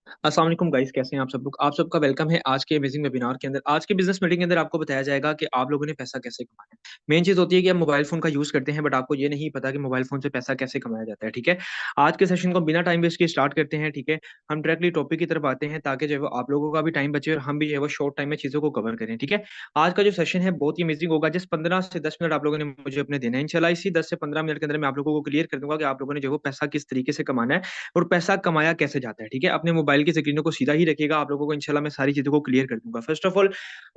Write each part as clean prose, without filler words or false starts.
अस्सलाम वालेकुम गाइस, कैसे हैं आप सब लोग। आप सबका वेलकम है आज के अमेजिंग वेबिनार के अंदर। आज के बिजनेस मीटिंग के अंदर आपको बताया जाएगा कि आप लोगों ने पैसा कैसे कमाना है। मेन चीज होती है कि आप मोबाइल फोन का यूज करते हैं, बट आपको ये नहीं पता कि मोबाइल फोन से पैसा कैसे कमाया जाता है। ठीक है, आज के सेशन को बिना टाइम वेस्ट के स्टार्ट करते हैं। ठीक है, हम डायरेक्टली टॉपिक की तरफ आते हैं ताकि जो है वो आप लोगों का भी टाइम बचे और हम भी जो है वो शॉर्ट टाइम में चीजों को कवर करें। ठीक है, आज का जो सेशन है बहुत ही अमेजिंग होगा। जिस 15 से 10 मिनट आप लोगों ने मुझे अपने देना है, इंशाल्लाह इसी 10 से 15 मिनट के अंदर मैं आप लोगों को क्लियर कर दूंगा कि आप लोगों ने जो है वो पैसा किस तरीके से कमाना है और पैसा कमाया कैसे जाता है। ठीक है, अपने मोबाइल की स्क्रीनों को सीधा ही रखिएगा, आप लोगों को इंशाल्लाह मैं सारी चीजों को क्लियर कर दूंगा। फर्स्ट ऑफ ऑल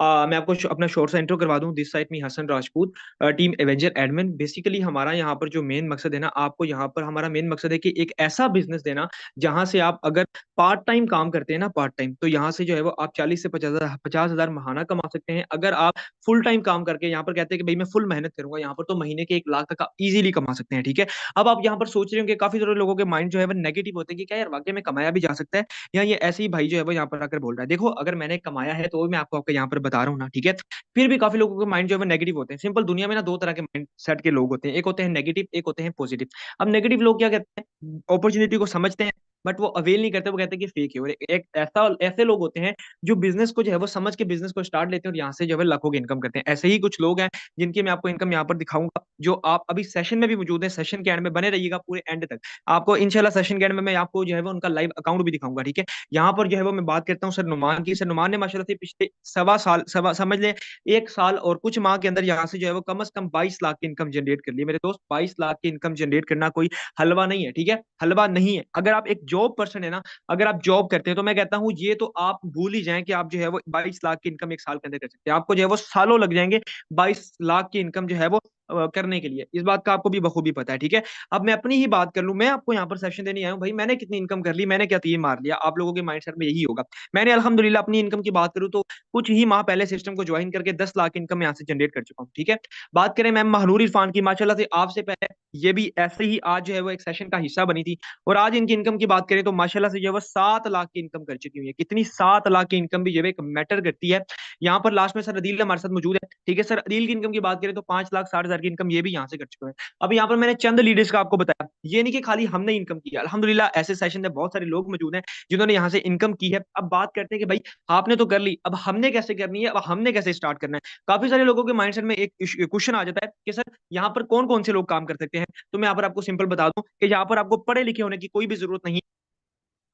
मैं आपको अपना शॉर्ट सा इंट्रो करवा दूं। This side me Hasan Rajput, team avenger admin. Basically हमारा यहाँ पर जो मेन मकसद है ना, आपको यहाँ पर हमारा मेन मकसद है कि एक ऐसा बिजनेस देना जहां से आप अगर पार्ट टाइम काम करते हैं ना, पार्ट टाइम, तो यहाँ से जो है वो आप 40 से 50 हजार महाना कमा सकते हैं। अगर आप फुल टाइम काम करके यहाँ पर कहते हैं कि भाई मैं फुल मेहनत करूंगा, यहाँ पर तो महीने के 1 लाख तक आप इजीली कमा सकते हैं। ठीक है, अब आप यहाँ पर सोच रहे होंगे, काफी सारे लोगों के माइंड जो है वो नेगेटिव होते हैं कि क्या यार वाकई में कमाया भी जा सकता है, या ये ऐसे ही भाई जो है वो यहाँ पर आकर बोल रहा है। देखो, अगर मैंने कमाया है तो वो मैं आपको आपके यहाँ पर बता रहा हूँ ना। ठीक है, फिर भी काफी लोगों के माइंड जो है वो नेगेटिव होते हैं। सिंपल, दुनिया में ना दो तरह के माइंड सेट के लोग होते हैं, एक होते हैं नेगेटिव, एक होते हैं पॉजिटिव। अब नेगेटिव लोग क्या कहते हैं, अपॉर्चुनिटी को समझते हैं बट वो अवेल नहीं करते, वो कहते हैं कि फेक है। और एक ऐसा ऐसे लोग होते हैं जो बिजनेस को जो है वो समझ के बिजनेस को स्टार्ट लेते हैं और यहाँ से जो है लाखों की इनकम करते हैं। ऐसे ही कुछ लोग हैं जिनकी मैं आपको इनकम यहाँ पर दिखाऊंगा, जो आप अभी सेशन में भी मौजूद है। सेशन के एंड में बने रहिएगा पूरे एंड तक। आपको इंशाल्लाह सेशन के एंड में मैं आपको जो है वो उनका लाइव अकाउंट भी दिखाऊंगा। ठीक है, यहाँ पर जो है वो मैं बात करता हूँ सर नुमान की। सर नुमान ने माशाल्लाह से पिछले सवा साल, सवा समझ ले 1 साल और कुछ माह के अंदर यहाँ से जो है वो कम से कम 22 लाख की इनकम जनरेट कर ली। मेरे दोस्त, 22 लाख की इनकम जनरेट करना कोई हलवा नहीं है। ठीक है, हलवा नहीं है। अगर आप एक जॉब पर्सन है ना, अगर आप जॉब करते हैं, तो मैं कहता हूँ ये तो आप भूल ही जाएं कि आप जो है वो 22 लाख की इनकम 1 साल के अंदर कर सकते हैं। आपको जो है वो सालों लग जाएंगे 22 लाख की इनकम जो है वो करने के लिए। इस बात का आपको भी बखूबी पता है। ठीक है, अब मैं अपनी ही बात कर लूं, मैं आपको यहाँ पर सेशन देने आया हूँ। भाई मैंने कितनी इनकम कर ली, मैंने क्या तीर मार लिया, आप लोगों के माइंडसेट में यही होगा। मैंने अल्हम्दुलिल्लाह अपनी इनकम की बात करूँ तो कुछ ही माह पहले सिस्टम को ज्वाइन करके 10 लाख इनकम यहाँ से जनरेट कर चुका हूँ। ठीक है, बात करें मैम महानूर इरफान की, माशाल्लाह से आपसे पहले ये भी ऐसे ही आज जो है वो एक सेशन का हिस्सा बनी थी, और आज इनकी इनकम की बात करें तो माशाल्लाह से जो है वो 7 लाख की इनकम कर चुकी हुई है। कितनी, 7 लाख की इनकम भी जो है एक मैटर करती है। यहाँ पर लास्ट में सर अदील हमारे साथ मौजूद है। ठीक है, सर अदील की इनकम की बात करें तो 5,60,000 की इनकम ये भी यहाँ से कर चुके हैं। अब यहाँ पर मैंने चंद लीडर्स का आपको बताया, ये नहीं कि खाली हमने इनकम की। अल्हम्दुलिल्लाह ऐसे सेशन में बहुत सारे लोग मौजूद हैं जिन्होंने यहाँ से इनकम की है। अब बात करते हैं कि भाई आपने तो कर ली, अब हमने कैसे करनी है, अब हमने कैसे स्टार्ट करना है। काफी सारे लोगों के माइंडसेट में एक क्वेश्चन आ जाता है कि सर यहाँ पर कौन कौन से लोग काम कर सकते हैं। तो मैं यहाँ पर आपको सिंपल बता दूं कि यहाँ पर आपको पढ़े लिखे होने की कोई भी जरूरत नहीं।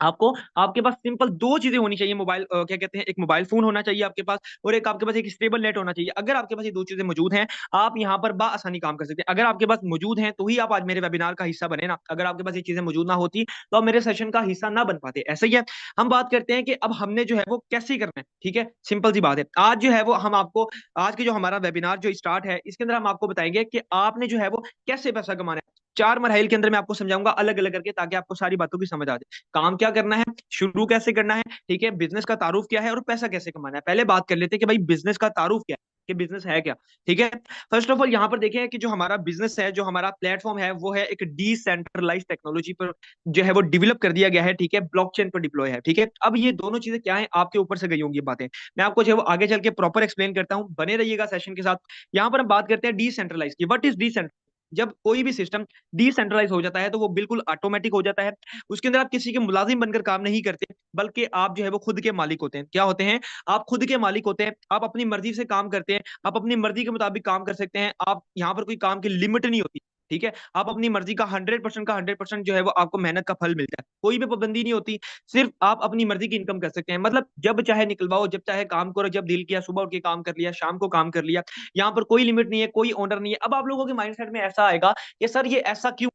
आपको, आपके पास सिंपल दो चीजें होनी चाहिए। मोबाइल क्या कहते हैं, एक मोबाइल फोन होना चाहिए आपके पास, और एक आपके पास एक स्टेबल नेट होना चाहिए। अगर आपके पास ये दो चीजें मौजूद हैं, आप यहाँ पर आसानी काम कर सकते हैं। अगर आपके पास मौजूद हैं तो ही आप आज मेरे वेबिनार का हिस्सा बने ना। अगर आपके पास ये चीजें मौजूद ना होती तो आप मेरे सेशन का हिस्सा ना बन पाते। ऐसा ही है। हम बात करते हैं कि अब हमने जो है वो कैसे करना है। ठीक है, सिंपल सी बात है। आज जो है वो हम आपको, आज की जो हमारा वेबिनार जो स्टार्ट है, इसके अंदर हम आपको बताएंगे कि आपने जो है वो कैसे पैसा कमाना है। 4 मरहल के अंदर मैं आपको समझाऊंगा अलग अलग करके, ताकि आपको सारी बातों की समझ आ जाए। काम क्या करना है, शुरू कैसे करना है, ठीक है, बिजनेस का तारुफ क्या है और पैसा कैसे कमाना है। पहले बात कर लेते हैं कि भाई बिजनेस का तारुफ क्या है, कि बिजनेस है क्या। ठीक है, फर्स्ट ऑफ ऑल यहाँ पर देखें कि जो हमारा बिजनेस है, जो हमारा प्लेटफॉर्म है, वो है एक डिसेंट्रलाइज टेक्नोलॉजी पर जो है वो डेवलप कर दिया गया है। ठीक है, ब्लॉकचेन पर डिप्लॉय है। ठीक है, अब ये दोनों चीजें क्या है, आपके ऊपर से गई होंगी बातें, मैं आपको जो है वो आगे चल के प्रॉपर एक्सप्लेन करता हूँ। बने रहिएगा सेशन के साथ। यहाँ पर हम बात करते हैं डिसेंट्रलाइज की। What is decentralize. जब कोई भी सिस्टम डिसेंट्रलाइज हो जाता है तो वो बिल्कुल ऑटोमेटिक हो जाता है। उसके अंदर आप किसी के मुलाजिम बनकर काम नहीं करते, बल्कि आप जो है वो खुद के मालिक होते हैं। क्या होते हैं, आप खुद के मालिक होते हैं। आप अपनी मर्जी से काम करते हैं, आप अपनी मर्जी के मुताबिक काम कर सकते हैं। आप यहाँ पर कोई काम की लिमिट नहीं होती। ठीक है, आप अपनी मर्जी का 100% का 100% जो है वो आपको मेहनत का फल मिलता है। कोई भी पाबंदी नहीं होती। सिर्फ आप अपनी मर्जी की इनकम कर सकते हैं। मतलब जब चाहे निकलवाओ, जब चाहे काम करो, जब दिल किया सुबह उठ के काम कर लिया, शाम को काम कर लिया। यहाँ पर कोई लिमिट नहीं है, कोई ऑर्डर नहीं है। अब आप लोगों के माइंडसेट में ऐसा आएगा कि सर ये ऐसा क्यों।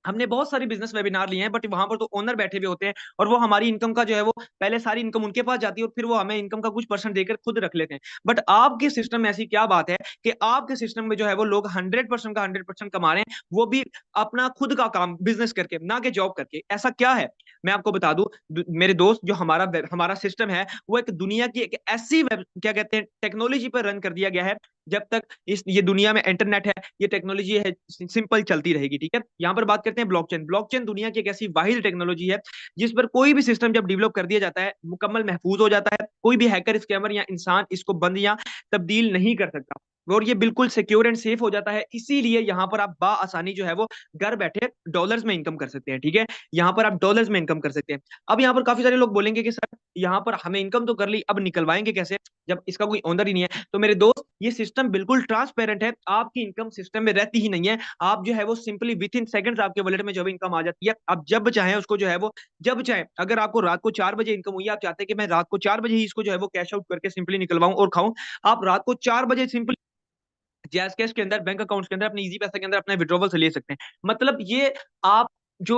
हमने बहुत सारी बिजनेस वेबिनार लिए हैं, बट वहां पर तो ओनर बैठे हुए होते हैं और वो हमारी इनकम का जो है वो पहले सारी इनकम उनके पास जाती है और फिर वो हमें इनकम का कुछ परसेंट देकर खुद रख लेते हैं। बट आपके सिस्टम में ऐसी क्या बात है कि आपके सिस्टम में जो है वो लोग 100% का 100% कमा रहे हैं, वो भी अपना खुद का काम बिजनेस करके, ना कि जॉब करके। ऐसा क्या है, मैं आपको बता दूं मेरे दोस्त, जो हमारा हमारा सिस्टम है वो एक दुनिया की एक ऐसी क्या कहते हैं टेक्नोलॉजी पर रन कर दिया गया है। जब तक इस ये दुनिया में इंटरनेट है, ये टेक्नोलॉजी है, सिंपल चलती रहेगी। ठीक है, यहाँ पर बात करते हैं ब्लॉकचेन। ब्लॉकचेन दुनिया की एक ऐसी वाहिद टेक्नोलॉजी है जिस पर कोई भी सिस्टम जब डेवलप कर दिया जाता है, मुकम्मल महफूज हो जाता है। कोई भी हैकर, स्कैमर या इंसान इसको बंद या तब्दील नहीं कर सकता। और ये बिल्कुल सिक्योर एंड सेफ हो जाता है। इसीलिए यहाँ पर आप आसानी जो है वो घर बैठे डॉलर्स में इनकम कर सकते हैं। ठीक है, यहाँ पर आप डॉलर्स में इनकम कर सकते हैं। अब यहाँ पर काफी सारे लोग बोलेंगे कि सर यहाँ पर हमें इनकम तो कर ली, अब निकलवाएंगे कैसे जब इसका कोई ओनर ही नहीं है। तो मेरे दोस्त, ये सिस्टम बिल्कुल ट्रांसपेरेंट है, आपकी इनकम सिस्टम में रहती ही नहीं है। आप जो है वो सिंपली विद इन सेकंड्स आपके वॉलेट में जो है इनकम आ जाती है। आप जब चाहे उसको जो है वो, जब चाहे, अगर आपको रात को 4 बजे इनकम हुई, आप चाहते हैं कि मैं रात को 4 बजे ही इसको जो है वो कैश आउट करके सिंपली निकलवाऊं और खाऊं, आप रात को 4 बजे सिंपली जैस कैश के अंदर, बैंक अकाउंट्स के अंदर, अपने इजी पैसा के अंदर अपने विड्रॉवल से ले सकते हैं। मतलब ये आप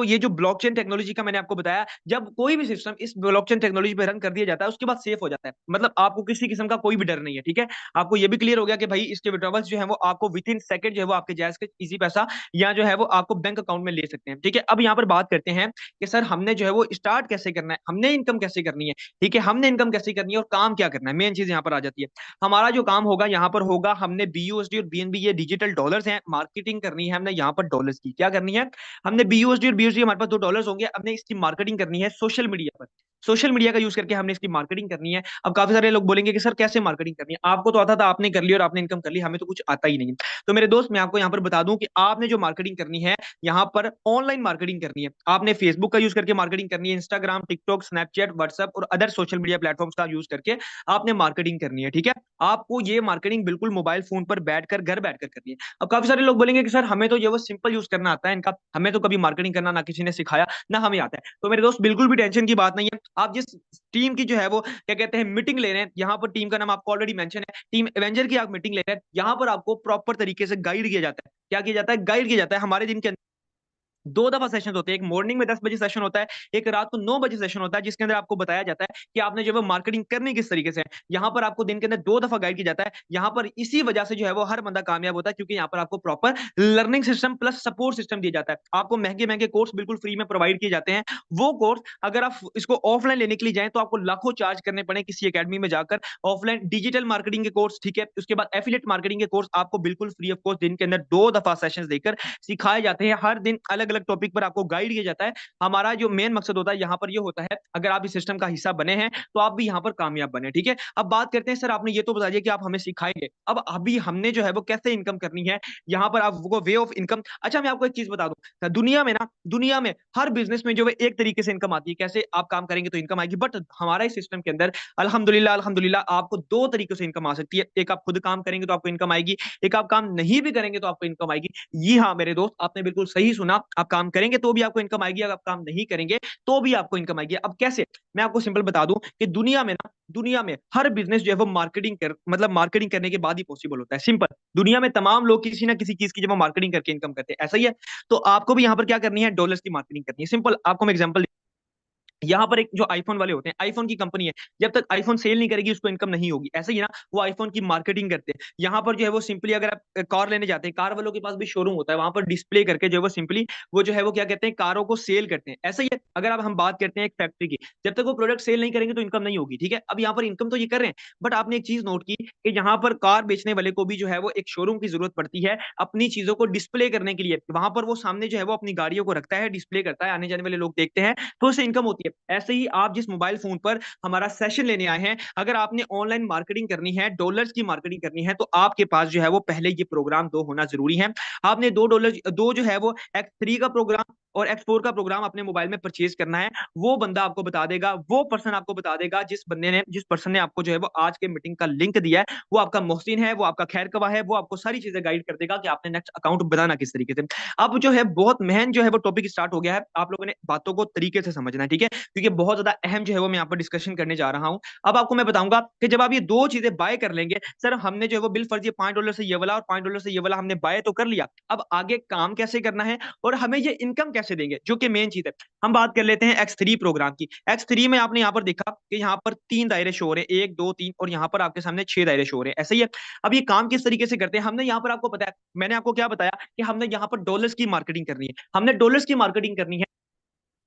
ये जो ब्लॉकचेन टेक्नोलॉजी का मैंने आपको बताया, जब कोई भी सिस्टम इस ब्लॉकचेन टेक्नोलॉजी पे रन कर दिया जाता है उसके बाद सेफ हो जाता है। मतलब आपको किसी किस्म का कोई भी डर नहीं है। ठीक है, आपको ये भी क्लियर हो गया कि भाई इसके विड्रॉवल्स जो है वो आपको विद इन सेकंड जो है वो आपके जायज के इजी पैसा या जो है वो आपको बैंक अकाउंट में ले सकते हैं। ठीक है, अब यहाँ पर बात करते हैं कि सर हमने जो है वो स्टार्ट कैसे करना है, हमने इनकम कैसे करनी है। ठीक है, हमने इनकम कैसे करनी है और काम क्या करना है, मेन चीज यहाँ पर आ जाती है। हमारा जो काम होगा यहाँ पर होगा, हमने बीयूएसडी और बीएनबी, ये डिजिटल डॉलर्स हैं, मार्केटिंग करनी है हमने यहाँ पर डॉलर्स की। क्या करनी है, हमने बीयूएसडी और बीएसडी, हमारे पास 2 डॉलर्स होंगे, हमने इसकी मार्केटिंग करनी है सोशल मीडिया पर। सोशल मीडिया का यूज करके हमने इसकी मार्केटिंग करनी है। अब काफी सारे लोग बोलेंगे कि सर कैसे मार्केटिंग करनी है, आपको तो आता था, आपने कर लिया और आपने इनकम कर ली, हमें तो कुछ आता ही नहीं है। तो मेरे दोस्त, मैं आपको यहाँ पर बता दूं कि आपने जो मार्केटिंग करनी है यहाँ पर ऑनलाइन मार्केटिंग करनी है। आपने फेसबुक का यूज करके मार्केटिंग करनी है, इंस्टाग्राम, टिकटॉक, स्नैपचैट, व्हाट्सएप और अदर सोशल मीडिया प्लेटफॉर्म्स का यूज करके आपने मार्केटिंग करनी है। ठीक है, आपको ये मार्केटिंग बिल्कुल मोबाइल फोन पर बैठकर, घर बैठकर करनी है। अब काफी सारे लोग बोलेंगे कि सर हमें तो ये वो सिंपल यूज करना आता है इनका, हमें तो कभी मार्केटिंग करना ना किसी ने सिखाया ना हमें आता है। तो मेरे दोस्त, बिल्कुल भी टेंशन की बात नहीं है। आप जिस टीम की जो है वो क्या कहते हैं मीटिंग ले रहे हैं, यहाँ पर टीम का नाम आपको ऑलरेडी मेंशन है, टीम एवेंजर की आप मीटिंग ले रहे हैं, यहाँ पर आपको प्रॉपर तरीके से गाइड किया जाता है। क्या किया जाता है, गाइड किया जाता है। हमारे दिन के 2 दफा सेशन होते हैं, एक मॉर्निंग में 10 बजे सेशन होता है, एक रात को 9 बजे सेशन होता है, जिसके अंदर आपको बताया जाता है कि आपने जो है मार्केटिंग करनी किस तरीके से है। यहाँ पर आपको दिन के अंदर 2 दफा गाइड किया जाता है। यहाँ पर इसी वजह से जो है वो हर बंदा कामयाब होता है, क्योंकि यहाँ पर आपको proper learning system plus support system दिया जाता है। आपको महंगे महंगे कोर्स बिल्कुल फ्री में प्रोवाइड किए जाते हैं। वो कोर्स अगर आप इसको ऑफलाइन लेने के लिए जाएं तो आपको लाखों चार्ज करने पड़े किसी अकेडमी में जाकर। ऑफलाइन डिजिटल मार्केटिंग के कोर्स, ठीक है, उसके बाद एफिलिएट मार्केटिंग के कोर्स आपको बिल्कुल फ्री ऑफ कॉस्ट दिन के अंदर 2 दफा सेशन देकर सिखाए जाते हैं। हर दिन अलग अलग टॉपिक पर आपको गाइड किया जाता है। हमारा जो मेन मकसद होता है यहाँ पर ये होता है, अगर आप इस सिस्टम का हिस्सा बने हैं तो आप भी यहाँ पर कामयाब बने। ठीक है, अब बात करते हैं, सर आपने ये तो बता दिया कि आप हमें सिखाएंगे, अब अभी हमने जो है वो कैसे इनकम करनी है, यहाँ पर आपको वे ऑफ इनकम। अच्छा, मैं आपको एक चीज बता दूं, दुनिया में ना, दुनिया में हर बिजनेस में जो है एक तरीके से इनकम आती है, कैसे आप काम करेंगे तो इनकम आएगी। बट हमारा इस सिस्टम के अंदर अल्हम्दुलिल्लाह अल्हम्दुलिल्लाह आपको 2 तरीकों से इनकम आ सकती है। एक, आप खुद काम करेंगे तो आपको इनकम आएगी, एक आप काम नहीं भी करेंगे तो आपको इनकम आएगी। जी हाँ मेरे दोस्त, आपने बिल्कुल सही सुना, आप काम करेंगे तो भी आपको इनकम आएगी, अगर आप काम नहीं करेंगे तो भी आपको इनकम आएगी। अब कैसे, मैं आपको सिंपल बता दूं कि दुनिया में ना, दुनिया में हर बिजनेस जो है वो मार्केटिंग कर, मतलब मार्केटिंग करने के बाद ही पॉसिबल होता है। सिंपल, दुनिया में तमाम लोग किसी ना किसी चीज की जब मार्केटिंग करके इनकम करते हैं, ऐसा ही है। तो आपको भी यहाँ पर क्या करनी है, डॉलर्स की मार्केटिंग करनी है। सिंपल, आपको मैं एग्जांपल, यहाँ पर एक जो आईफोन वाले होते हैं, आईफोन की कंपनी है, जब तक आईफोन सेल नहीं करेगी उसको इनकम नहीं होगी। ऐसे ही ना, वो आईफोन की मार्केटिंग करते हैं। यहाँ पर जो है वो सिंपली, अगर आप कार लेने जाते हैं, कार वालों के पास भी शोरूम होता है, वहां पर डिस्प्ले करके जो है वो सिंपली वो जो है वो क्या कहते हैं, कारों को सेल करते हैं। ऐसा ही है, अगर अब हम बात करते हैं एक फैक्ट्री की, जब तक वो प्रोडक्ट सेल नहीं करेंगे तो इनकम नहीं होगी। ठीक है, अब यहाँ पर इनकम तो ये कर रहे हैं, बट आपने एक चीज नोट की कि यहाँ पर कार बेचने वाले को भी जो है वो एक शोरूम की जरूरत पड़ती है अपनी चीजों को डिस्प्ले करने के लिए। वहां पर वो सामने जो है वो अपनी गाड़ियों को रखता है, डिस्प्ले करता है, आने जाने वाले लोग देखते हैं, तो उससे इनकम होती है। ऐसे ही आप जिस मोबाइल फोन पर हमारा सेशन लेने आए हैं, अगर आपने ऑनलाइन मार्केटिंग करनी है, डॉलर्स की मार्केटिंग करनी है, तो आपके पास जो है वो पहले ये प्रोग्राम 2 होना जरूरी है। आपने $2, 2 जो है वो X3 का प्रोग्राम और X4 का प्रोग्राम अपने मोबाइल में परचेज करना है। वो बंदा आपको बता देगा, वो पर्सन आपको बता देगा, जिस पर्सन ने आपको जो है वो आज के मीटिंग का लिंक दिया है, वो आपका मोहसिन है, वो आपका खैर कवा है, वो आपको सारी चीजें गाइड कर देगा कि आपने नेक्स्ट अकाउंट बनाना किस तरीके से। अब जो है बहुत महन जो है वो टॉपिक स्टार्ट हो गया है, आप लोगों ने बातों को तरीके से समझना है। ठीक है, क्योंकि बहुत ज्यादा अहम जो है वो मैं यहाँ पर डिस्कशन करने जा रहा हूँ। अब आपको मैं बताऊंगा कि जब आप ये 2 चीजें बाय कर लेंगे, सर हमने जो है वो बिल फर्जी $5 से ये वाला और $5 से ये वाला हमने बाय तो कर लिया, अब आगे काम कैसे करना है और हमें ये इनकम कैसे देंगे, जो कि मेन चीज है। हम बात कर लेते हैं X3 प्रोग्राम की। X3 में आपने यहाँ पर देखा कि यहाँ पर 3 दायरे शो हो रहे हैं, 1 2 3, और यहाँ पर आपके सामने 6 दायरे शो हो रहे हैं। ऐसे ही है, अब ये काम किस तरीके से करते हैं, हमने यहाँ पर आपको बताया, मैंने आपको क्या बताया कि हमने यहाँ पर डॉलर्स की मार्केटिंग करनी है, हमने डॉलर्स की मार्केटिंग करनी है।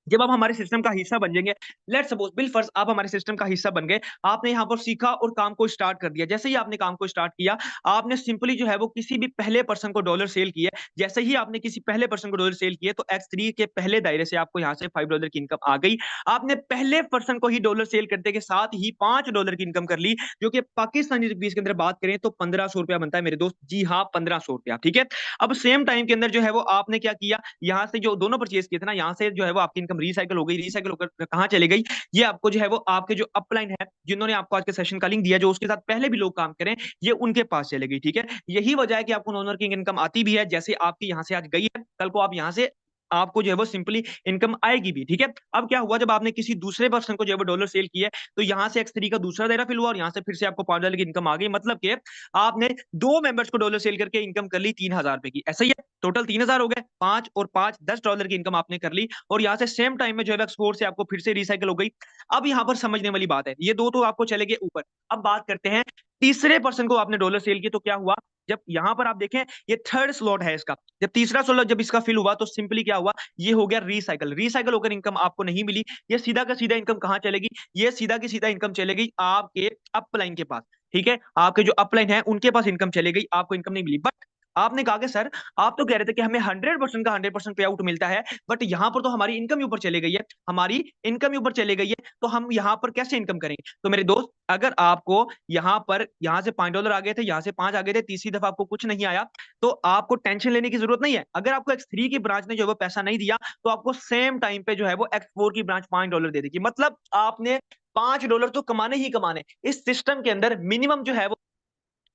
जब आप हमारे सिस्टम का हिस्सा बन जाएंगे, लेट सपोज बिल फर्ज आप हमारे सिस्टम का हिस्सा बन गए, आपने यहाँ पर सीखा और काम को स्टार्ट कर दिया। जैसे ही आपने काम को स्टार्ट किया, आपने सिंपली जो है वो किसी भी पहले पर्सन को डॉलर सेल किया। जैसे ही आपने किसी पहले पर्सन को डॉलर सेल किया तो X3 के पहले दायरे से आपको यहाँ से $5 की इनकम आ गई। आपने पहले पर्सन को ही डॉलर सेल करने के साथ ही $5 की इनकम कर ली, जो कि पाकिस्तानी रुपीस के अंदर बात करें तो 1500 रुपया बनता है मेरे दोस्त। जी हाँ, 1500 रुपया, ठीक है। अब सेम टाइम के अंदर जो है वो आपने क्या किया, यहाँ से जो दोनों परचेज किए थे ना, यहाँ से जो है वो आपकी इनकम रिसाइकल हो गई। रिसाइकल होकर कहाँ चली गई, ये आपको जो है वो आपके जो अपलाइन है, जिन्होंने आपको आज के सेशन का लिंक दिया, जो उसके साथ पहले भी लोग काम करें, ये उनके पास चले गई, ठीक है। यही वजह है कि आपको नॉन वर्किंग इनकम आती भी है, जैसे आपकी यहाँ से आज गई है, कल को आप यहाँ से आपको जो है वो सिंपली इनकम आएगी भी, ठीक है। अब क्या हुआ, जब आपने किसी दूसरे पर्सन को जो है वो डॉलर सेल किया, तो यहाँ से X3 का दूसरा दायरा फिल हुआ और यहाँ से फिर से आपको $5 की इनकम आ गई। मतलब कि आपने दो मेंबर्स को डॉलर सेल करके इनकम कर ली 3000 रुपए की। ऐसा ही है, टोटल 3000 हो गए, 5 और 5 $10 की इनकम आपने कर ली, और यहाँ से सेम टाइम में जो है एक्सपोर्ट से आपको फिर से रिसाइकल हो गई। अब यहाँ पर समझने वाली बात है, ये दो तो आपको चले गए ऊपर। अब बात करते हैं तीसरे पर्सन को आपने डॉलर सेल किया तो क्या हुआ। जब यहाँ पर आप देखें, ये थर्ड स्लॉट है इसका, जब तीसरा स्लॉट जब इसका फिल हुआ तो सिंपली क्या हुआ, ये हो गया रिसाइकल। रिसाइकल होकर इनकम आपको नहीं मिली, ये सीधा का सीधा इनकम कहाँ चलेगी, ये सीधा की सीधा इनकम चलेगी आपके अपलाइन के पास, ठीक है। आपके जो अपलाइन है उनके पास इनकम चले गई, आपको इनकम नहीं मिली। बट आपने कहा कि सर, आप तो कह रहे थे कि हमें 100% का 100% पे आउट मिलता है, बट यहाँ पर तो हमारी इनकम ऊपर चली गई है, हमारी इनकम ऊपर चली गई है, तो हम यहाँ पर कैसे इनकम करेंगे। तो मेरे दोस्त, अगर आपको यहाँ पर यहाँ से $5 आ गए थे, यहाँ से 5 आ गए थे, तीसरी दफा आपको कुछ नहीं आया, तो आपको टेंशन लेने की जरूरत नहीं है। अगर आपको X3 की ब्रांच ने जो है वो पैसा नहीं दिया, तो आपको सेम टाइम पे जो है वो X4 की ब्रांच $5 दे देगी। मतलब आपने $5 तो कमाने ही कमाने। इस सिस्टम के अंदर मिनिमम जो है वो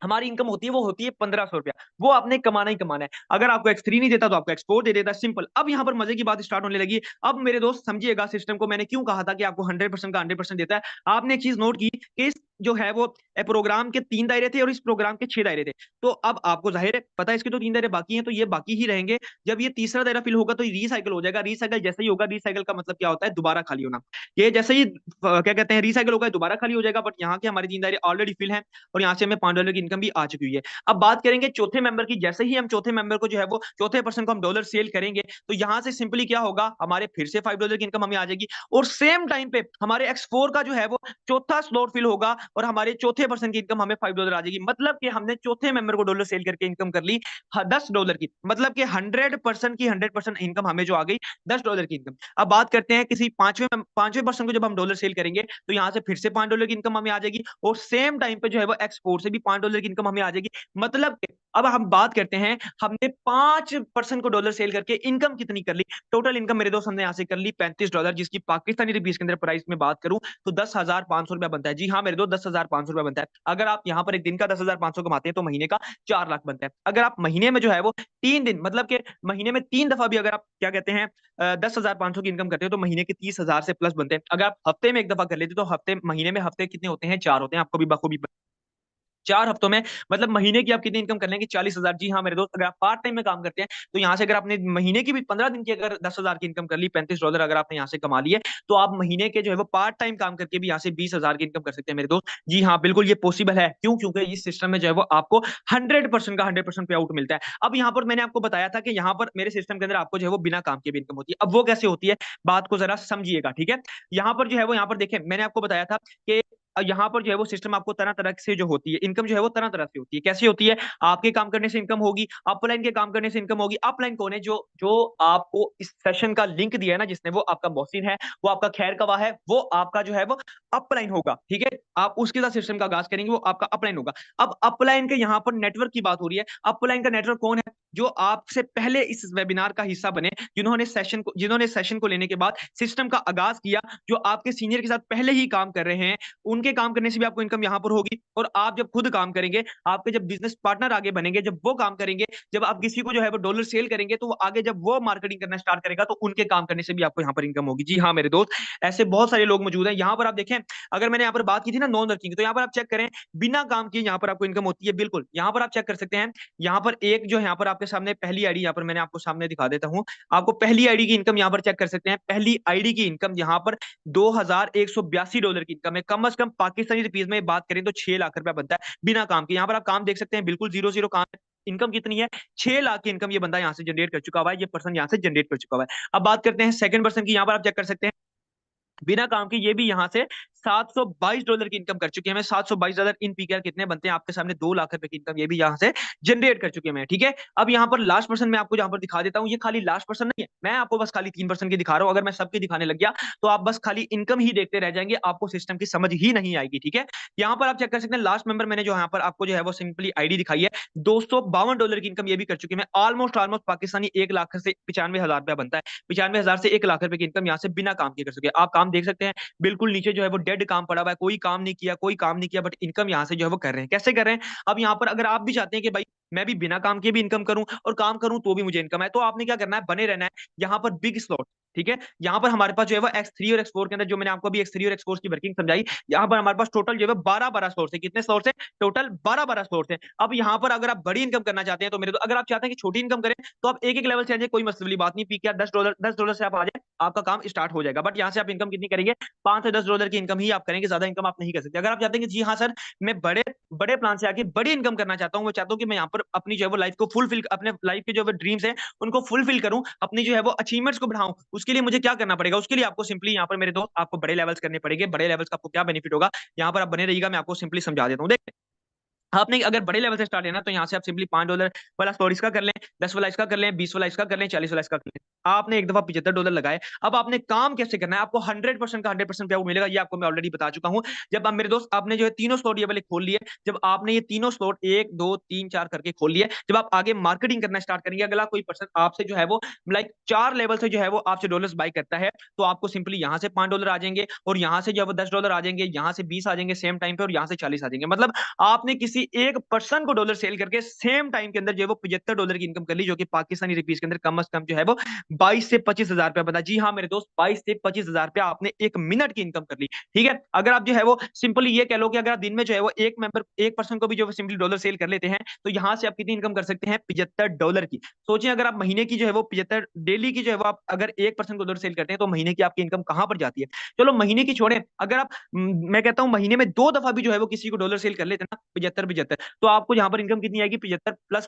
हमारी इनकम होती है, वो होती है 1500 रुपया, वो आपने कमाना ही कमाना है। अगर आपको X3 नहीं देता तो आपको X4 दे देता, सिंपल। अब यहाँ पर मजे की बात स्टार्ट होने लगी। अब मेरे दोस्त समझिएगा, सिस्टम को मैंने क्यों कहा था कि आपको 100% का 100% देता है। आपने एक चीज नोट की कि इस जो है वो प्रोग्राम के 3 दायरे थे और इस प्रोग्राम के 6 दायरे थे। तो अब आपको जाहिर है पता है इसके तो 3 दायरे बाकी हैं, तो ये बाकी ही रहेंगे। जब ये तीसरा दायरा फिल होगा तो रिसाइकिल हो जाएगा। रिसाइकिल जैसे ही होगा, रिसाइकिल का मतलब क्या होता है, दोबारा खाली होना। ये जैसे ही क्या कहते हैं, रिसाइकिल होगा, दोबारा खाली हो जाएगा। बट यहाँ के हमारे 3 दायरे ऑलरेडी फिल हैं और यहाँ से हमें $5 की इनकम भी आ चुकी हुई है। अब बात करेंगे चौथे मेंबर की। जैसे ही हम चौथे मेंबर को जो है वो चौथे पर्सन को हम डॉलर सेल करेंगे, तो यहां से सिंपली क्या होगा, हमारे फिर से $5 की इनकम हमें आ जाएगी, और सेम टाइम पे हमारे X4 का जो है वो चौथा स्लॉट फिल होगा और हमारे चौथे पर्सन की इनकम हमें $5 आ जाएगी। मतलब कि हमने चौथे मेंबर को डॉलर सेल करके इनकम कर ली $10 की। मतलब कि 100% की 100% इनकम हमें जो आ गई, $10 की इनकम। अब बात करते हैं किसी पांचवें पर्सन को जब हम डॉलर सेल करेंगे, तो यहाँ से फिर से $5 की इनकम हमें आ जाएगी, और सेम टाइम पे जो है वो X4 से भी $5 की इनकम हमें आ जाएगी। मतलब अब हम बात करते हैं, हमने 5% को डॉलर सेल करके इनकम कितनी कर ली। टोटल इनकम मेरे दोस्त हमने यहाँ से कर ली $35, जिसकी पाकिस्तानी रुपीस के अंदर प्राइस में बात करूं तो $10,500 बनता है। जी हाँ मेरे दोस्त, $10,500 बनता है। अगर आप यहाँ पर एक दिन का 10,500 कमाते हैं तो महीने का 4 लाख बनता है। अगर आप महीने में जो है वो 3 दिन, मतलब कि महीने में 3 दफा भी अगर आप क्या कहते हैं 10,500 की इनकम करते हो, तो महीने के 30,000 से प्लस बनते हैं। अगर आप हफ्ते में एक दफा कर लेते तो हफ्ते महीने में हफ्ते कितने होते हैं, 4 होते हैं। आपको भी बखूबी 4 हफ्तों में, मतलब महीने की आप कितनी इनकम कर लेंगे, 40,000। जी हाँ मेरे दोस्त, अगर आप पार्ट टाइम में काम करते हैं तो यहाँ से अगर आपने महीने की भी 15 दिन की अगर 10,000 की इनकम कर ली, $35 अगर आपने यहाँ से कमा लिए, तो आप महीने के जो है वो पार्ट टाइम काम करके भी यहाँ से 20,000 की इनकम कर सकते हैं मेरे दोस्त। जी हाँ बिल्कुल, ये पॉसिबल है। क्यों? क्योंकि इस सिस्टम में जो है वो आपको 100% का 100% पे आउट मिलता है। अब यहाँ पर मैंने आपको बताया था कि यहाँ पर मेरे सिस्टम के अंदर आपको जो है वो बिना काम के भी इनकम होती है। अब वो कैसे होती है, बात को जरा समझिएगा, ठीक है। यहाँ पर जो है वो, यहाँ पर देखें, मैंने आपको बताया था कि यहाँ पर जो है वो सिस्टम आपको तरह तरह से जो होती है इनकम, जो है वो तरह तरह से होती है। कैसी होती है, आपके काम करने से इनकम होगी, अपलाइन के काम करने से इनकम होगी। अपलाइन कौन है, जो जो आपको इस सेशन का लिंक दिया है ना, जिसने, वो आपका मोहसिन है, वो आपका खैर गवाह है, वो आपका जो है वो अपलाइन होगा, ठीक है। आप उसके साथ सिस्टम का आगाज करेंगे, वो आपका अपलाइन होगा। अब अपलाइन के यहाँ पर नेटवर्क की बात हो रही है। अपलाइन का नेटवर्क कौन है, जो आपसे पहले इस वेबिनार का हिस्सा बने, जिन्होंने सेशन को लेने के बाद सिस्टम का आगाज किया, जो आपके सीनियर के साथ पहले ही काम कर रहे हैं, उनके काम करने से भी आपको इनकम यहाँ पर होगी। और आप जब खुद काम करेंगे, आपके जब बिजनेस पार्टनर आगे बनेंगे, जब वो काम करेंगे, जब आप किसी को जो है वो डॉलर सेल करेंगे, तो वो आगे जब वो मार्केटिंग करना स्टार्ट करेगा, तो उनके काम करने से भी आपको यहाँ पर इनकम होगी। जी हाँ मेरे दोस्त, ऐसे बहुत सारे लोग मौजूद हैं। यहाँ पर आप देखें, अगर मैंने यहाँ पर बात की थी ना नॉन वर्किंग, तो यहाँ पर आप चेक करें, बिना काम किए यहाँ पर आपको इनकम होती है। बिल्कुल, यहाँ पर आप चेक कर सकते हैं। यहाँ पर एक जो यहाँ पर आपके सामने पहली आईडी, यहाँ पर मैंने आपको सामने दिखा देता हूँ। आपको पहली आईडी की इनकम यहाँ पर चेक कर सकते हैं। पहली आईडी की इनकम यहाँ पर $2,182 की इनकम है। कम से कम पाकिस्तानी रुपीज में बात करें तो 6 लाख रुपया बनता है बिना काम के। यहाँ पर आप काम देख सकते हैं, बिल्कुल जीरो जीरो काम है। इनकम कितनी है, 6 लाख की इनकम ये बंदा यहाँ से जनरेट कर चुका हुआ है, ये पर्सन यहाँ से जनरेट कर चुका हुआ है। अब बात करते हैं सेकंड पर्सन की, यहाँ पर आप चेक कर सकते हैं बिना काम के ये भी यहाँ से $722 की इनकम कर चुके हैं। $722 इन पीकेआर कितने बनते हैं आपके सामने, 2 लाख रुपए की इनकम ये भी यहाँ से जनरेट कर चुके हैं। ठीक है, अब यहाँ पर लास्ट पर्सन मैं आपको यहाँ पर दिखा देता हूँ। ये खाली लास्ट पर्सन नहीं है, मैं आपको बस खाली 3 पर्सन की दिखा रहा हूँ। अगर मैं सबकी दिखाने लग गया तो आप बस खाली इनकम ही देखते रह जाएंगे, आपको सिस्टम की समझ ही नहीं आएगी। ठीक है, यहाँ पर आप चेक कर सकते हैं लास्ट मेंबर मैंने जो यहाँ पर आपको जो है वो सिंपली आईडी दिखाई है, $252 की इनकम ये भी कर चुके हैं। ऑलमोस्ट ऑलमोस्ट पाकिस्तानी 1 लाख से 95,000 रुपया बनता है, 95,000 से 1 लाख रुपए की इनकम यहाँ से बिना काम के कर चुके हैं। आप काम देख सकते हैं, बिल्कुल नीचे जो है वो डेड काम पड़ा हुआ है, कोई काम नहीं किया, कोई काम नहीं किया, बट इनकम यहाँ से जो है वो कर रहे हैं। कैसे कर रहे हैं, अब यहाँ पर अगर आप भी चाहते हैं कि भाई मैं भी बिना काम के भी इनकम करूं और काम करूं तो भी मुझे इनकम है, तो आपने क्या करना है, बने रहना है यहाँ पर बिग स्लॉट। ठीक है, यहाँ पर हमारे पास जो है वो X3 और X4 के अंदर जो मैंने आपको अभी X3 और X4 की वर्किंग समझाई, यहाँ पर हमारे पास टोटल जो है 12-12 स्लॉट्स है। कितने स्लॉट्स है, टोटल 12-12 स्लॉट्स है। अब यहाँ पर अगर आप बड़ी इनकम करना चाहते हैं तो मेरे तो, अगर आप चाहते हैं कि छोटी इनकम करें तो आप एक एक लेवल से आ जाए, कोई मसले वाली बात नहीं। पीके $10 से आप आ जाए, आपका काम स्टार्ट हो जाएगा। बट यहाँ से आप इनकम कितनी करेंगे, $5 से $10 की इनकम ही आप करेंगे, ज्यादा इनकम आप नहीं कर सकते। अगर आप चाहते हैं कि जी हाँ सर मैं बड़े बड़े प्लान से आके बड़ी इनकम करना चाहता हूँ, मैं चाहता हूँ कि मैं यहाँ पर अपनी जो है वो लाइफ को फुलफिल, अपने लाइफ के जो है ड्रीम्स है उनको फुलफिल करूं, अपनी जो है वो अचीवमेंट्स को बढ़ाऊं, उसके लिए मुझे क्या करना पड़ेगा, उसके लिए आपको सिंपली यहाँ पर मेरे दोस्त आपको बड़े लेवल्स करने पड़ेंगे। बड़े लेवल्स का आपको क्या बेनिफिट होगा, यहाँ पर आप बने रहिएगा, मैं आपको सिंपली समझा देता हूँ। देख, आपने अगर बड़े लेवल से स्टार्ट लेना तो यहाँ से आप सिंपली $5 वाला स्टोर इसका कर लें, 10 वाला इसका कर लें, 20 वाला इसका कर लें, 40 वाला इसका कर लें। आपने एक दफा $75 लगाए। अब आपने काम कैसे करना है, आपको 100% का 100% क्या वो मिलेगा, ये आपको मैं ऑलरेडी बता चुका हूँ। जब आप मेरे दोस्त आपने जो है तीनों स्लॉट ये वाले खोल लिए, जब आपने ये तीनों स्लॉट 1 2 3 4 करके खोल लिए, जब आप आगे मार्केटिंग करना स्टार्ट करेंगे, अगला कोई पर्सन आपसे जो है वो लाइक 4 लेवल से जो है वो आपसे डॉलर्स बाई करता है, तो आपको सिंपली यहाँ से $5 आ जाएंगे और यहाँ से जो है वो $10 आ जाएंगे, यहाँ से 20 आ जाएंगे सेम टाइम पे, और यहाँ से 40 आ जाएंगे। मतलब आपने किसी एक पर्सन को डॉलर सेल करके सेम टाइम के अंदर जो है वो $75 की इनकम कर ली, जो कि पाकिस्तानी रुपीस के अंदर कम से कम जो है वो 22 से 25 हजार रुपया बता। जी हाँ मेरे दोस्त, 22 से 25 हजार रुपया आपने 1 मिनट की इनकम कर ली। ठीक है, अगर आप जो है वो सिंपली ये कह लो कि अगर आप दिन में जो है वो एक पर्सन को भी जो है सिंपली डॉलर सेल कर लेते हैं, तो यहाँ से आप कितनी इनकम कर सकते हैं, $75 की। सोचिए अगर आप महीने की जो है वो 75 डेली की जो है वो आप अगर एक पर्सन को डॉलर सेल करते हैं तो महीने की आपकी इनकम कहां पर जाती है। चलो महीने की छोड़े, अगर आप मैं कहता हूं महीने में 2 दफा भी जो है वो किसी को डॉलर सेल कर लेते हैं ना, 75 75, तो आपको यहाँ पर इनकम कितनी आएगी, 75 प्लस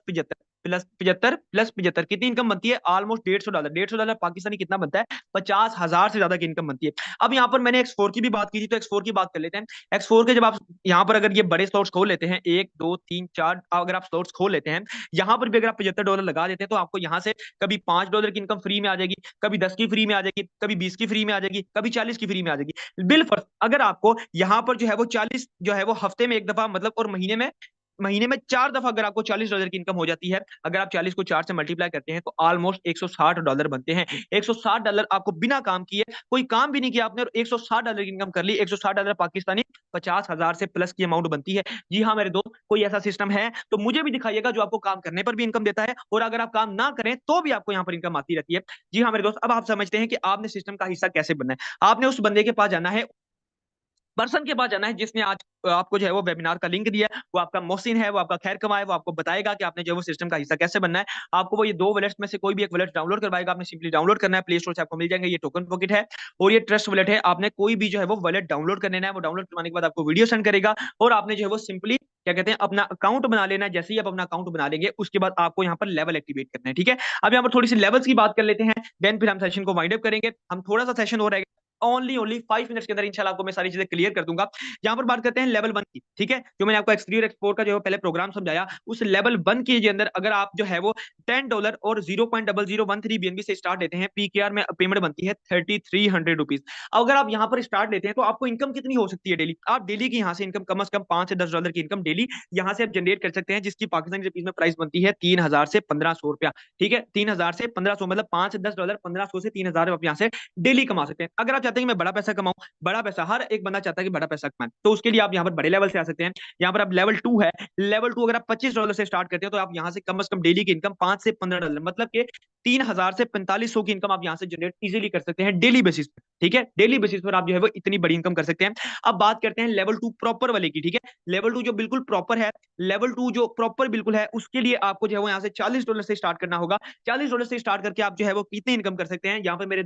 75 कितनी इनकम बनती है, ऑलमोस्ट $150। $150 पाकिस्तानी कितना बनता है, 50,000 से ज्यादा की इनकम बनती है। अब यहाँ पर मैंने X4 की भी बात की थी, तो X4 की बात कर लेते हैं। X4 के जब आप यहाँ पर अगर ये बड़े स्लॉट्स खोल लेते हैं, 1 2 3 4, अगर आप स्लॉट्स खोल लेते हैं, यहाँ पर भी अगर आप $75 लगा देते हैं, तो आपको यहाँ से कभी $5 की इनकम फ्री में आ जाएगी, कभी 10 की फ्री में आ जाएगी, कभी 20 की फ्री में आ जाएगी, कभी 40 की फ्री में आ जाएगी। बिल फर्क अगर आपको यहाँ पर जो है वो 40 जो है वो हफ्ते में एक दफा मतलब, और महीने में 4 दफा अगर आपको $40 की इनकम हो जाती है, अगर आप 40 को 4 से मल्टीप्लाई करते हैं तो ऑलमोस्ट $160 बनते हैं। $160 आपको बिना काम किए, कोई काम भी नहीं किया आपने, और $160 की इनकम कर ली। $160 पाकिस्तानी 50,000 से प्लस की अमाउंट बनती है। जी हाँ मेरे दोस्त, कोई ऐसा सिस्टम है तो मुझे भी दिखाइएगा जो आपको काम करने पर भी इनकम देता है, और अगर आप काम ना करें तो भी आपको यहाँ पर इनकम आती रहती है। जी हाँ मेरे दोस्त, अब आप समझते हैं कि आपने सिस्टम का हिस्सा कैसे बनना है। आपने उस बंदे के पास जाना है, पर्सन के पास जाना है जिसने आज आपको जो है वो वेबिनार का लिंक दिया है, वो आपका मोहसिन है, वो आपका खैर कमाए, वो आपको बताएगा कि आपने जो है वो सिस्टम का हिस्सा कैसे बनना है। आपको वो ये 2 वॉलेट्स में से कोई भी एक वॉलेट डाउनलोड करवाएगा, आपने सिंपली डाउनलोड करना है, प्ले स्टोर से आपको मिल जाएंगे। ये टोकन पॉकेट है और ये ट्रस्ट वॉलेट है। आपने कोई भी जो है वो वॉलेट डाउनलोड कर लेना है, वो डाउनलोड करवाने के बाद आपको वीडियो सेंड करेगा, और आपने जो है वो सिंपली क्या कहते हैं अपना अकाउंट बना लेना है। जैसे ही आप अपना अकाउंट बना लेंगे उसके बाद आपको यहाँ पर लेवल एक्टिवेट करना है। ठीक है, अब यहाँ पर थोड़ी सी लेवल्स की बात कर लेते हैं, देन फिर हम सेशन को वाइंड अप करेंगे। हम थोड़ा सा सेशन हो रहेगा, ओनली 5 मिनट्स के अंदर इंशाल्लाह आपको मैं सारी चीजें क्लियर कर दूंगा। यहाँ पर बात करते हैं लेवल 1 की। ठीक है, जो मैंने आपको X3 और X4 का जो है पहले प्रोग्राम समझाया, उस लेवल 1 के अंदर अगर आप जो है वो $10 और 0.0013 BNB से स्टार्ट लेते हैं, पीकेआर में पेमेंट बनती है 3300 रुपीज। अगर आप यहाँ पर स्टार्ट लेते हैं तो आपको इनकम कितनी हो सकती है डेली, आप डेली की यहाँ से इनकम कम से कम $5 से $10 की इनकम डेली यहाँ से आप जनरेट कर सकते हैं, जिसकी पाकिस्तानी रुपीज में प्राइस बनती है 3,000 से 1,500 रुपया। ठीक है, 3,000 से 1,500 मतलब $5 से $10, 1,500 से 3,000 आप यहाँ से डेली कमा सकते हैं। अगर आप चाहते हैं कि मैं बड़ा पैसा कमाऊं, बड़ा पैसा हर एक बंदा चाहता है कि बड़ा पैसा कमाए, तो उसके लिए आप यहाँ पर बड़े लेवल से आ सकते हैं। यहाँ पर आप लेवल 2 है, लेवल 2 अगर आप $25 से स्टार्ट करते हैं तो आप यहाँ से कम डेली की इनकम $5 से $15 मतलब के 3,000 से 4,500 की इनकम आप यहाँ से जनरेट इजीली कर सकते हैं डेली बेसिस पर। ठीक है, डेली बेसिस पर आप जो है वो इतनी बड़ी इनकम कर सकते हैं। अब बात करते हैं लेवल 2 प्रॉपर वाले की। ठीक है, लेवल 2 जो बिल्कुल प्रॉपर है, लेवल 2 जो प्रॉपर बिल्कुल है, उसके लिए आपको जो है वो यहाँ से $40 से स्टार्ट करना होगा। $40 से स्टार्ट करके आप जो है वो कितनी इनकम कर सकते हैं, यहाँ पर मेरे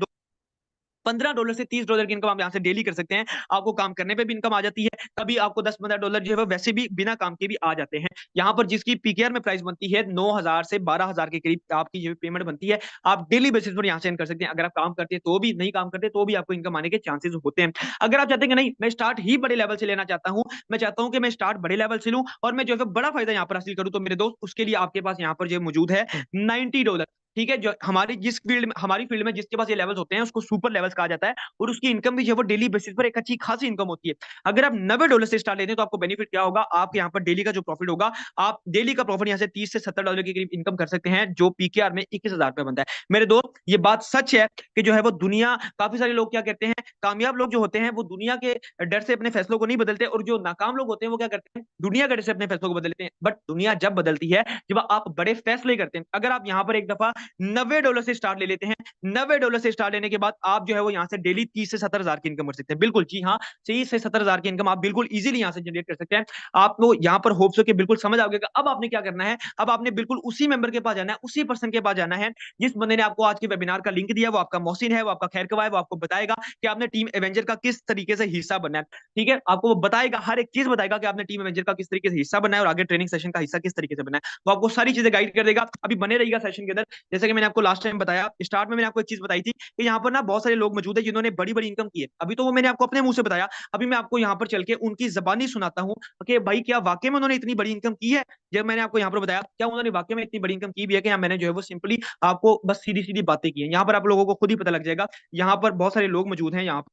$15 से $30 की इनकम आप यहाँ से डेली कर सकते हैं। आपको काम करने पे भी इनकम आ जाती है, कभी आपको $10-15 जो है वो वैसे भी बिना काम के भी आ जाते हैं। यहाँ पर जिसकी पीकेआर में प्राइस बनती है 9,000 से 12,000 के करीब आपकी जो पेमेंट बनती है, आप डेली बेसिस पर यहाँ से कर सकते हैं। अगर आप काम करते हैं तो भी, नहीं काम करते तो भी आपको इनकम आने के चांसेस होते हैं। अगर आप चाहते हैं कि नहीं मैं स्टार्ट ही बड़े लेवल से लेना चाहता हूँ, मैं चाहता हूँ कि मैं स्टार्ट बड़े लेवल से लूँ और मैं जो है बड़ा फायदा यहाँ पर हासिल करूँ, तो मेरे दोस्त उसके लिए आपके पास यहाँ पर जो मौजूद है $90। ठीक है, जो हमारी जिस फील्ड में, हमारी फील्ड में जिसके पास ये लेवल्स होते हैं उसको सुपर लेवल्स कहा जाता है, और उसकी इनकम भी जो है वो डेली बेसिस पर एक अच्छी खासी इनकम होती है। अगर आप $90 से स्टार्ट लेते हैं तो आपको बेनिफिट क्या होगा, आपके यहाँ पर डेली का जो प्रॉफिट होगा, आप डेली का प्रॉफिट यहाँ से $30 से $70 के करीब इनकम कर सकते हैं, जो पीकेआर में ₹21,000 बनता है। मेरे दोस्त ये बात सच है कि जो है वो दुनिया, काफी सारे लोग क्या कहते हैं, कामयाब लोग जो होते हैं वो दुनिया के डर से अपने फैसलों को नहीं बदलते, और जो नाकाम लोग होते हैं वो क्या करते हैं, दुनिया के डर से अपने फैसलों को बदलते हैं। बट दुनिया जब बदलती है जब आप बड़े फैसले करते हैं। अगर आप यहाँ पर एक दफा $90 से स्टार्ट ले लेते हैं, $90 से स्टार्ट लेने के बाद आप जो है वो यहाँ से डेली 30 से 70 हजार की इनकम कर सकते हैं। बिल्कुल जी हाँ, 30 से 70 हजार की इनकम आप बिल्कुल इजीली यहाँ से जनरेट कर सकते हैं। आपको यहाँ पर होप्स हो कि बिल्कुल समझ आओगे। अब आपने क्या करना है, अब आपने बिल्कुल उसी मेंबर के पास जाना है, उसी पर्सन के पास जाना है जिस बंदे ने आपको आज के वेबिनार का लिंक दिया। वो आपका मोहसिन है, वो आपका खैरकवा है, वो आपको बताएगा कि आपने टीम एवेंजर का किस तरीके से हिस्सा बनना है। ठीक है, आपको वो बताएगा, हर एक चीज बताएगा कि आपने टीम एवेंजर का किस तरीके से हिस्सा बनना है और आगे ट्रेनिंग सेशन का हिस्सा किस तरीके से बनना है। वो आपको सारी चीजें गाइड कर देगा। अभी बने रहेगा सेशन के अंदर। जैसे कि मैंने आपको लास्ट टाइम बताया, स्टार्ट में मैंने आपको एक चीज बताई थी कि यहाँ पर ना बहुत सारे लोग मौजूद है जिन्होंने बड़ी बड़ी इनकम की है। अभी तो वो मैंने आपको अपने मुंह से बताया, अभी मैं आपको यहाँ पर चल के उनकी जबानी सुनाता हूँ कि भाई क्या वाकई में उन्होंने इतनी बड़ी इनकम की है। जब मैंने आपको यहाँ पर बताया, क्या उन्होंने वाकई में इतनी बड़ी इनकम की भी है कि मैंने जो है वो सिंपली आपको बस सीधी सीधी बातें की है। यहाँ पर आप लोगों को खुद ही पता लग जाएगा। यहाँ पर बहुत सारे लोग मौजूद हैं यहाँ पर।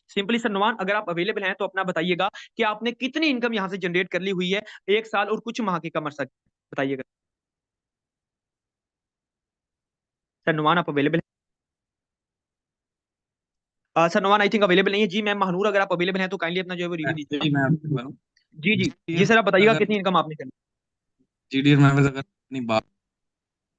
सिंपली सर नुमान, अगर आप अवेलेबल हैं तो अपना बताइएगा कि आपने कितनी इनकम यहाँ से जनरेट कर ली हुई है एक साल और कुछ माह की कमर तक, बताइएगा। सर नुमान आप अवेलेबल हैं? Sir Numan I think available नहीं है। जी मैम महानूर, अगर आप अवेलेबल हैं तो काइंडली अपना जो है वो रिव्यू दीजिएगा। जी मैं अवेलेबल हूँ। जी जी जी जी सर, आप बताइएगा अगर कितनी इनकम आपने करी। जीडीआर में अगर अपनी बात,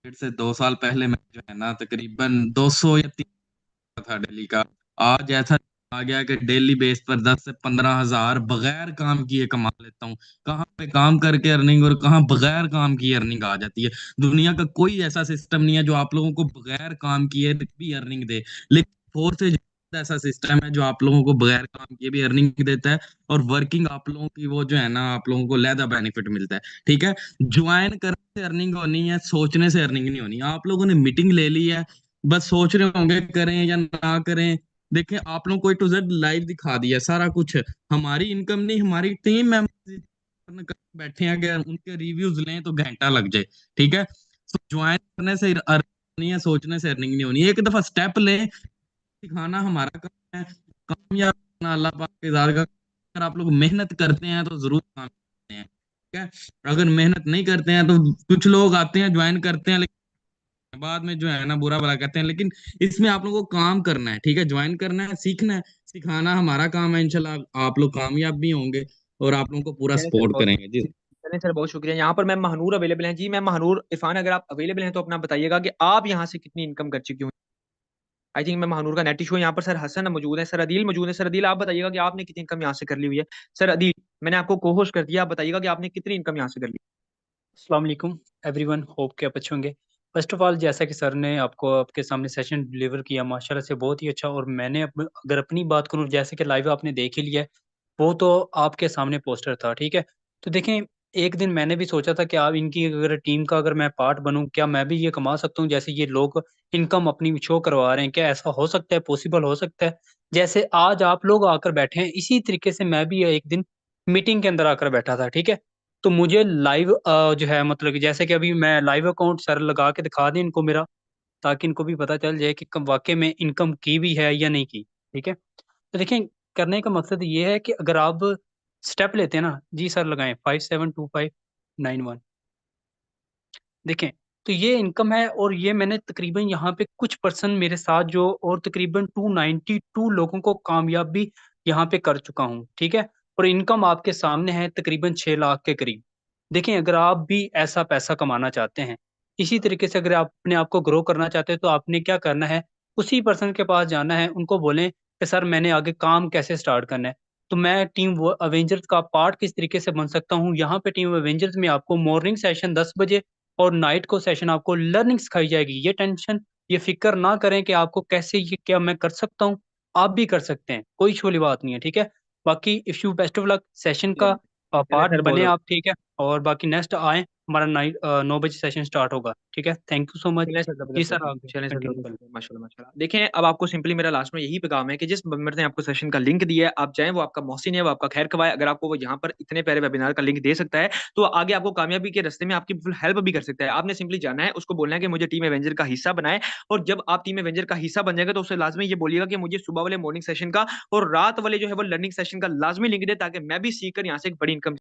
डेढ़ से 2 साल पहले मैं जो है ना तकरीबन 200 या 300 था डेली का। आज ऐसा आ गया कि डेली बेस पर 10 से 15 हजार बगैर काम किए कमा लेता हूँ। कहाँ पे काम करके अर्निंग और कहाँ बगैर काम किए अर्निंग आ जाती है। दुनिया का कोई ऐसा सिस्टम नहीं है जो आप लोगों को बगैर काम किए भी अर्निंग दे, लेकिन फोर्थ ऐसा सिस्टम है जो आप लोगों को बगैर काम किए भी अर्निंग देता है। और वर्किंग आप लोगों की वो जो है ना आप लोगों को ज्यादा बेनिफिट मिलता है। ठीक है, ज्वाइन करने से अर्निंग होनी है, सोचने से अर्निंग नहीं होनी। आप लोगों ने मीटिंग ले ली है, बस सोच रहे होंगे करें या ना करें। देखें, आप लोगों को ए टू जेड लाइव दिखा दिया सारा कुछ। हमारी इनकम नहीं, हमारी टीम मेंबर्स बैठे हैं, अगर उनके रिव्यूज लें तो घंटा लग जाए। ठीक है, तो ज्वाइन करने से अर्निंग नहीं है, सोचने से अर्निंग नहीं होनी। एक दफा स्टेप लें, सिखाना हमारा काम है, कामयाब करना अल्लाह पाक के इजाज़त का। अगर आप लोग मेहनत करते हैं तो जरूर कामयाब होते हैं। ठीक है, अगर मेहनत नहीं करते हैं तो कुछ लोग आते हैं ज्वाइन करते हैं लेकिन बाद में जो है ना बुरा भला कहते हैं। लेकिन इसमें आप लोगों को काम करना है। ठीक है, ज्वाइन करना है, सीखना है, सिखाना हमारा काम है। इंशाल्लाह आप लोग कामयाब भी होंगे और आप लोगों को पूरा चलिए सर सपोर्ट बहुत, करेंगे जी। चलिए सर बहुत शुक्रिया। यहाँ पर मैम महानूर अवेलेबल हैं। जी मैम महानूर इरफान, अगर आप अवेलेबल हैं तो अपना बताइएगा कि आप यहाँ से कितनी इनकम कर चुकी हूँ। आई थिंक मैं महानूर का नेट इशू है। यहाँ पर सर हसन मौजूद है, सर अदील मौजूद है। सर अदील आप बताइएगा कि आपने कितनी इनकम यहाँ से कर ली हुई है। सर अदील, मैंने आपको को होस्ट कर दिया, आप बताइएगा कि आपने कितनी इनकम यहाँ से कर ली। अस्सलाम वालेकुम एवरीवन, होप के आप अच्छे होंगे। फर्स्ट ऑफ ऑल, जैसा कि सर ने आपको आपके सामने सेशन डिलीवर किया माशाल्लाह से बहुत ही अच्छा। और मैंने अगर अपनी बात करूं, जैसे कि लाइव आपने देख ही लिया है, वो तो आपके सामने पोस्टर था। ठीक है, तो देखें, एक दिन मैंने भी सोचा था कि आप इनकी अगर टीम का अगर मैं पार्ट बनूं, क्या मैं भी ये कमा सकता हूं जैसे ये लोग इनकम अपनी शो करवा रहे हैं। क्या ऐसा हो सकता है, पॉसिबल हो सकता है? जैसे आज आप लोग आकर बैठे हैं, इसी तरीके से मैं भी एक दिन मीटिंग के अंदर आकर बैठा था। ठीक है, तो मुझे लाइव जो है मतलब कि जैसे कि अभी मैं लाइव अकाउंट सर लगा के दिखा दें इनको मेरा, ताकि इनको भी पता चल जाए कि वाकई में इनकम की भी है या नहीं की। ठीक है, तो देखें, करने का मकसद ये है कि अगर आप स्टेप लेते हैं ना, जी सर लगाएं 572591। देखें, तो ये इनकम है, और ये मैंने तकरीबन यहाँ पे कुछ पर्सन मेरे साथ जो, और तकरीबन 292 लोगों को कामयाब भी यहाँ पे कर चुका हूँ। ठीक है, और इनकम आपके सामने है तकरीबन 6 लाख के करीब। देखें, अगर आप भी ऐसा पैसा कमाना चाहते हैं, इसी तरीके से अगर आप अपने आप को ग्रो करना चाहते हैं, तो आपने क्या करना है, उसी पर्सन के पास जाना है, उनको बोलें कि सर मैंने आगे काम कैसे स्टार्ट करना है। तो मैं टीम अवेंजर्स का पार्ट किस तरीके से बन सकता हूँ, यहाँ पे टीम अवेंजर्स में आपको मॉर्निंग सेशन 10 बजे और नाइट को सेशन आपको लर्निंग सिखाई जाएगी। ये टेंशन ये फिक्र ना करें कि आपको कैसे ये क्या मैं कर सकता हूँ, आप भी कर सकते हैं, कोई इशू वाली बात नहीं है, ठीक है। बाकी if you best of luck, session का चले पार्ट सर, बने बहुत आप, ठीक है। और बाकी नेक्स्ट आए, हमारा 9 बजे सेशन स्टार्ट होगा, ठीक है। Thank you so much. चलें सर, जी जबरदस्त सर, सर। आगे चलें सर, कंटिन्यू जबरदस्त करें। सर, माशाल्लाह माशाल्लाह। देखें, अब आपको सिंपली मेरा लास्ट में यही पैगाम है कि जिस मेंबर ने आपको सेशन का लिंक दिया है, आप चाहें वो आपका मोहसिन है, वो आपका खैर खवाए, अगर आपको वो यहाँ पर इतने प्यारे वेबिनार का लिंक दे सकता है तो आगे आपको कामयाबी के रास्ते में आपकी फुल हेल्प भी कर सकता है। आपने सिंपली जाना है, उसको बोलना है कि मुझे टीम एवेंजर का हिस्सा बनाए, और जब आप टीम एवेंजर का हिस्सा बन जाएगा तो उससे लाजमी ये बोलिएगा कि मुझे सुबह वाले मॉर्निंग सेशन का और रात वाले जो है वो लर्निंग सेशन का लाजमी लिंक दे, ताकि मैं भी सीखकर यहाँ से एक बड़ी इनकम